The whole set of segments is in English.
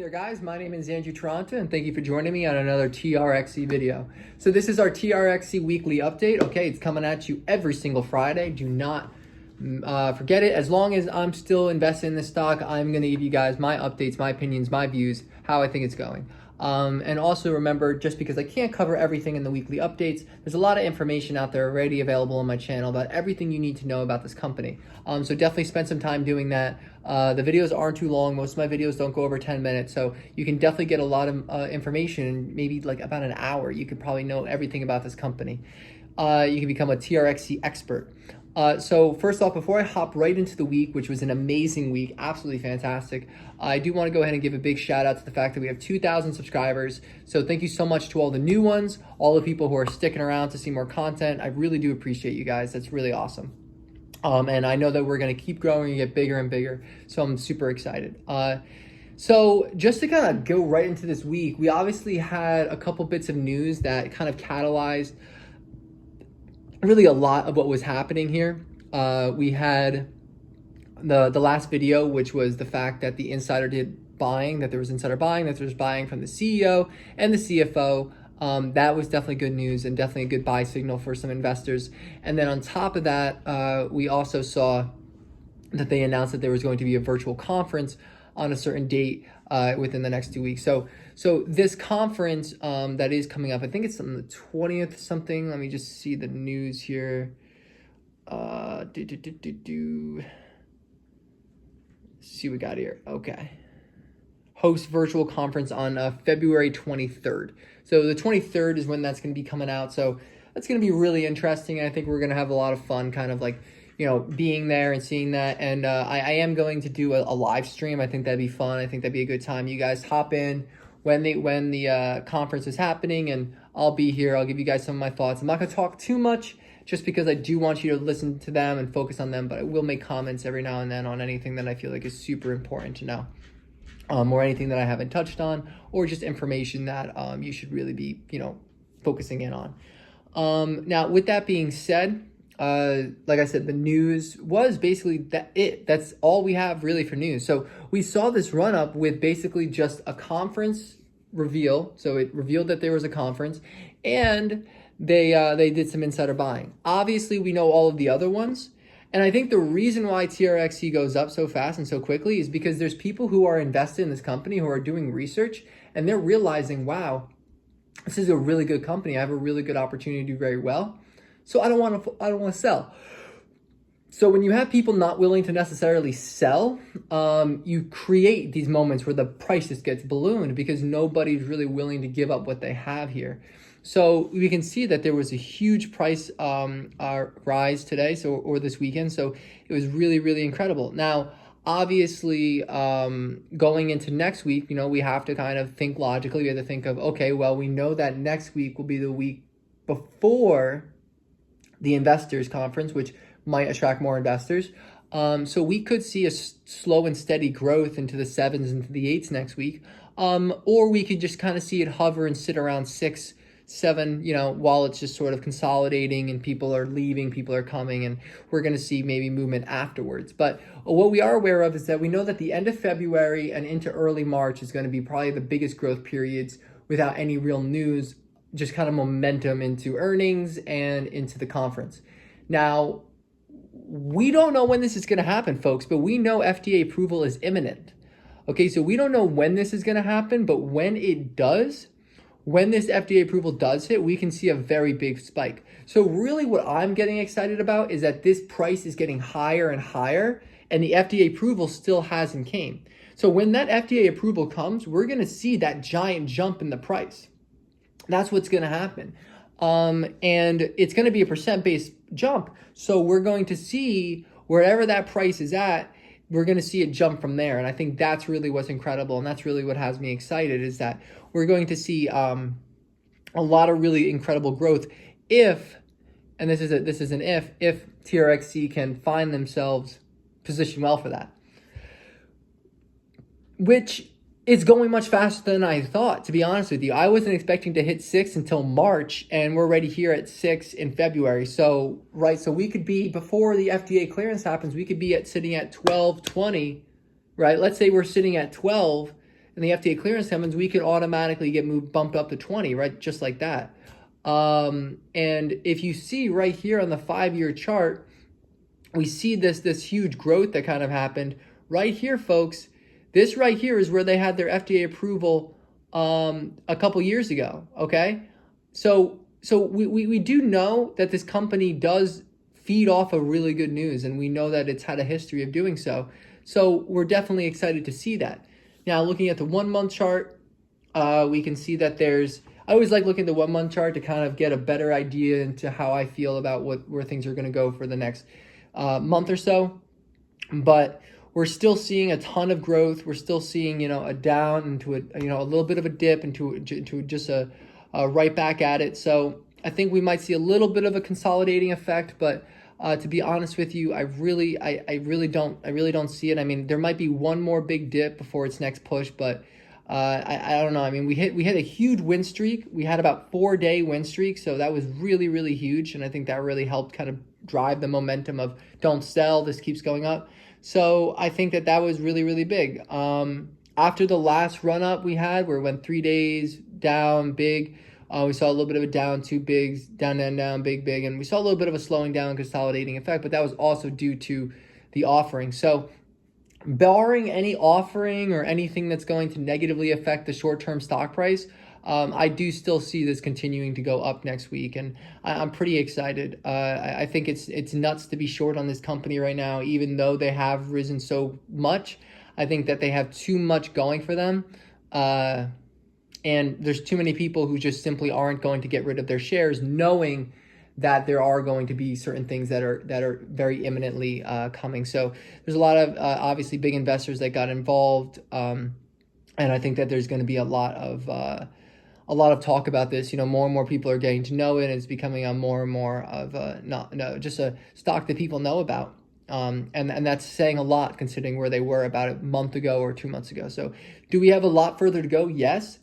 there guys, my name is Andrew Toronto and thank you for joining me on another TRXC video. So this is our TRXC weekly update. Okay, it's coming at you every single Friday. Do not forget it. As long as I'm still invested in this stock, I'm going to give you guys my updates, my opinions, my views, how I think it's going. And also remember, just because I can't cover everything in the weekly updates, there's a lot of information out there already available on my channel about everything you need to know about this company. So definitely spend some time doing that. The videos aren't too long. Most of my videos don't go over 10 minutes. So you can definitely get a lot of information in maybe like about an hour. You could probably know everything about this company. You can become a TRXC expert. So first off, before I hop right into the week, which was an amazing week, absolutely fantastic, I do want to go ahead and give a big shout out to the fact that we have 2,000 subscribers. So thank you so much to all the new ones, all the people who are sticking around to see more content. I really do appreciate you guys. That's really awesome. And I know that we're going to keep growing and get bigger and bigger. So I'm super excited. So just to kind of go right into this week, we obviously had a couple bits of news that kind of catalyzed really a lot of what was happening here. We had the last video, which was the fact that the insider did buying, that there was insider buying, that there was buying from the CEO and the CFO. That was definitely good news and definitely a good buy signal for some investors. And then on top of that, we also saw that they announced that there was going to be a virtual conference on a certain date within the next 2 weeks. So this conference that is coming up, I think it's on the 20th something. Let me just see the news here. See what we got here. Okay. Host virtual conference on February 23rd. So the 23rd is when that's going to be coming out. So that's going to be really interesting. I think we're going to have a lot of fun kind of like, you know, being there and seeing that. And I am going to do a live stream. I think that'd be fun. I think that'd be a good time. You guys hop in when the conference is happening, and I'll be here. I'll give you guys some of my thoughts. I'm not going to talk too much just because I do want you to listen to them and focus on them, but I will make comments every now and then on anything that I feel like is super important to know. Or anything that I haven't touched on, or just information that you should really be, you know, focusing in on. Now, with that being said, like I said, the news was basically that's all we have really for news. So we saw this run up with basically just a conference reveal. So it revealed that there was a conference, and they did some insider buying. Obviously, we know all of the other ones. And I think the reason why TRXC goes up so fast and so quickly is because there's people who are invested in this company who are doing research, and they're realizing, wow, this is a really good company. I have a really good opportunity to do very well. So I don't want to sell. So when you have people not willing to necessarily sell, you create these moments where the price just gets ballooned because nobody's really willing to give up what they have here. So we can see that there was a huge price rise today, or this weekend. So it was really, really incredible. Now, obviously, going into next week, you know, we have to kind of think logically. We have to think of, okay, well, we know that next week will be the week before the investors conference, which might attract more investors. So we could see a slow and steady growth into the 7s, into the 8s next week. Or we could just kind of see it hover and sit around 6, 7, you know, while it's just sort of consolidating and people are leaving, people are coming, and we're going to see maybe movement afterwards. But what we are aware of is that we know that the end of February and into early March is going to be probably the biggest growth periods without any real news, just kind of momentum into earnings and into the conference. Now, we don't know when this is going to happen, folks, but we know FDA approval is imminent. Okay, so we don't know when this is going to happen, but when it does, when this FDA approval does hit, we can see a very big spike. So really what I'm getting excited about is that this price is getting higher and higher, and the FDA approval still hasn't came. So when that FDA approval comes, we're going to see that giant jump in the price. That's what's going to happen. And it's going to be a percent-based jump. So we're going to see wherever that price is at, we're going to see it jump from there. And I think that's really what's incredible. And that's really what has me excited, is that we're going to see a lot of really incredible growth if, and this is an if TRXC can find themselves positioned well for that, which is going much faster than I thought, to be honest with you. I wasn't expecting to hit 6 until March, and we're already here at 6 in February. So, right, so we could be, before the FDA clearance happens, we could be sitting at 12, 20, right? Let's say we're sitting at 12 and the FDA clearance comes, we could automatically get bumped up to 20, right? Just like that. And if you see right here on the 5-year chart, we see this huge growth that kind of happened right here, folks. This right here is where they had their FDA approval a couple years ago. Okay, so we do know that this company does feed off of really good news, and we know that it's had a history of doing so. So we're definitely excited to see that. Now, looking at the 1-month chart, we can see that I always like looking at the 1-month chart to kind of get a better idea into how I feel about where things are going to go for the next month or so. But we're still seeing a ton of growth. We're still seeing, a down into a little bit of a dip into just a right back at it. So I think we might see a little bit of a consolidating effect, but to be honest with you, I really don't see it. I mean, there might be one more big dip before its next push, but I don't know. I mean, we hit a huge win streak. We had about 4-day win streak, so that was really, really huge, and I think that really helped kind of drive the momentum of don't sell. This keeps going up. So I think that was really, really big. After the last run up we had, where it went 3 days down big. We saw a little bit of a down, 2 bigs, down, big, and we saw a little bit of a slowing down, consolidating effect, but that was also due to the offering. So barring any offering or anything that's going to negatively affect the short-term stock price, I do still see this continuing to go up next week, and I'm pretty excited. I think it's nuts to be short on this company right now, even though they have risen so much. I think that they have too much going for them. And there's too many people who just simply aren't going to get rid of their shares, knowing that there are going to be certain things that are very imminently coming. So there's a lot of obviously big investors that got involved, and I think that there's going to be a lot of talk about this. More and more people are getting to know it, and it's becoming a more and more of just a stock that people know about. And that's saying a lot considering where they were about a month ago or 2 months ago. So do we have a lot further to go? Yes.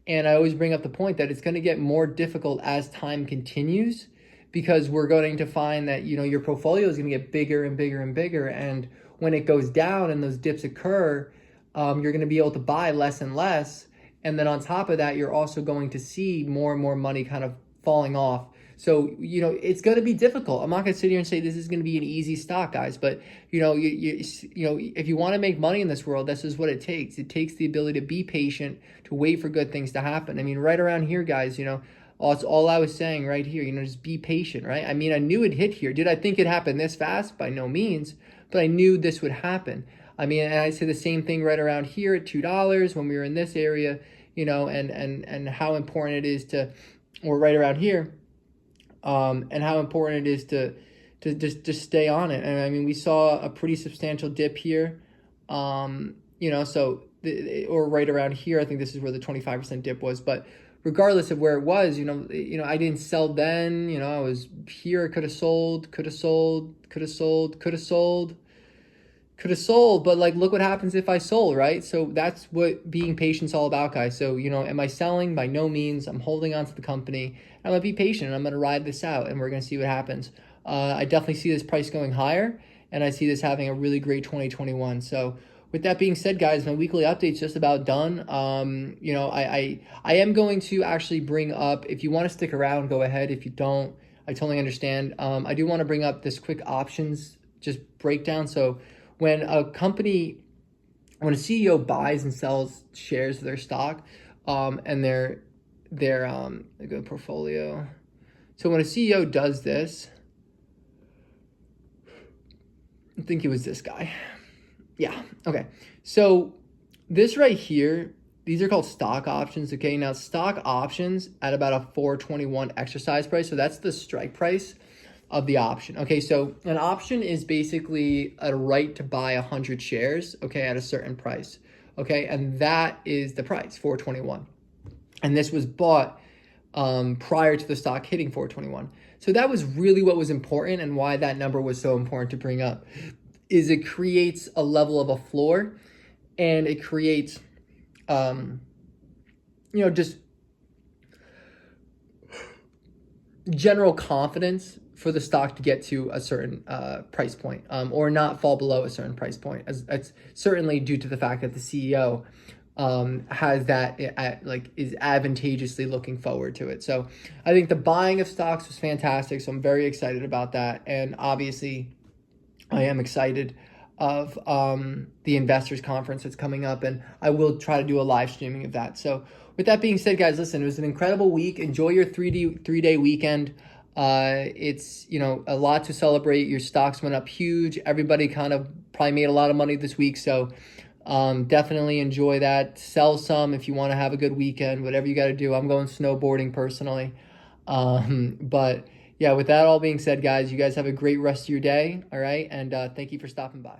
And I always bring up the point that it's going to get more difficult as time continues, because we're going to find that, your portfolio is going to get bigger and bigger and bigger. And when it goes down and those dips occur, you're going to be able to buy less and less. And then on top of that, you're also going to see more and more money kind of falling off. So, it's going to be difficult. I'm not going to sit here and say this is going to be an easy stock, guys. But, if you want to make money in this world, this is what it takes. It takes the ability to be patient, to wait for good things to happen. I mean, right around here, guys, that's all I was saying right here. Just be patient, right? I mean, I knew it'd hit here. Did I think it'd happen this fast? By no means. But I knew this would happen. I mean, and I say the same thing right around here at $2 when we were in this area, and how important it is or right around here, and how important it is to just stay on it. And I mean, we saw a pretty substantial dip here, or right around here. I think this is where the 25% dip was. But regardless of where it was, I didn't sell then. I was here. Could have sold. But look what happens if I sold, right? So that's what being patient's all about, guys. So, am I selling? By no means. I'm holding on to the company. I'm going to be patient, and I'm going to ride this out, and we're going to see what happens. I definitely see this price going higher, and I see this having a really great 2021. So with that being said, guys, my weekly update's just about done. I am going to actually bring up, if you want to stick around, go ahead. If you don't, I totally understand. I do want to bring up this quick options just breakdown. So when a CEO buys and sells shares of their stock, and their go portfolio. So when a CEO does this, I think it was this guy. Yeah. Okay. So this right here, these are called stock options. Okay. Now stock options at about a 421 exercise price. So that's the strike price of the option. Okay. So an option is basically a right to buy 100 shares. Okay. At a certain price. Okay. And that is the price, 421. And this was bought prior to the stock hitting 421. So that was really what was important, and why that number was so important to bring up is it creates a level of a floor, and it creates, just general confidence for the stock to get to a certain price point, or not fall below a certain price point. It's certainly due to the fact that the CEO has that like is advantageously looking forward to it. So I think the buying of stocks was fantastic. So I'm very excited about that. And obviously I am excited of the investors conference that's coming up, and I will try to do a live streaming of that. So with that being said, guys, listen, it was an incredible week. Enjoy your 3-day weekend. It's, you know, a lot to celebrate. Your stocks went up huge. Everybody kind of probably made a lot of money this week. So definitely enjoy that. Sell some if you want to have a good weekend, whatever you got to do. I'm going snowboarding personally. But yeah, with that all being said, guys, you guys have a great rest of your day. All right. And thank you for stopping by.